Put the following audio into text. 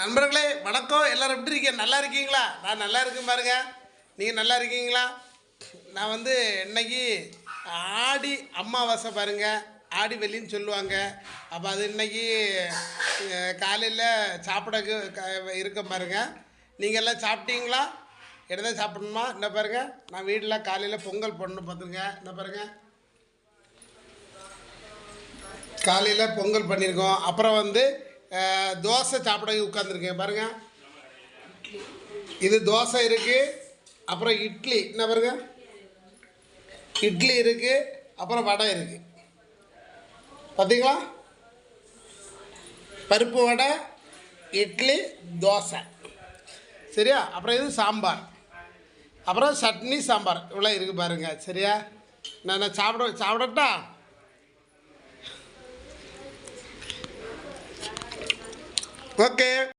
நண்பர்களே வணக்கம். எல்லாரும் எப்படி இருக்கீங்க? நல்லா இருக்கீங்களா? நான் நல்லா இருக்கேன் பாருங்க. நீங்கள் நல்லா இருக்கீங்களா? நான் வந்து இன்னைக்கு ஆடி அமாவாசை பாருங்க, ஆடி வெள்ளின்னு சொல்லுவாங்க. அப்போ அது இன்னைக்கு காலையில் சாப்பிடக்கு இருக்க பாருங்க. நீங்கள் எல்லாம் சாப்பிட்டீங்களா? என்னதான் சாப்பிடணுமா? என்ன பாருங்க, நான் வீட்டில் காலையில் பொங்கல் பண்ணணும் பார்த்துருங்க. என்ன பாருங்க, காலையில் பொங்கல் பண்ணியிருக்கோம். அப்புறம் வந்து தோசை சாப்பிட உட்காந்துருக்கேன் பாருங்கள். இது தோசை இருக்குது, அப்புறம் இட்லி என்ன பாருங்க, இட்லி இருக்குது, அப்புறம் வடை இருக்குது பார்த்தீங்களா. பருப்பு வடை, இட்லி, தோசை, சரியா. அப்புறம் இது சாம்பார், அப்புறம் சட்னி சாம்பார், இவ்வளோ இருக்குது பாருங்கள், சரியா. நான் சாப்பிடட்டா? ஓகே.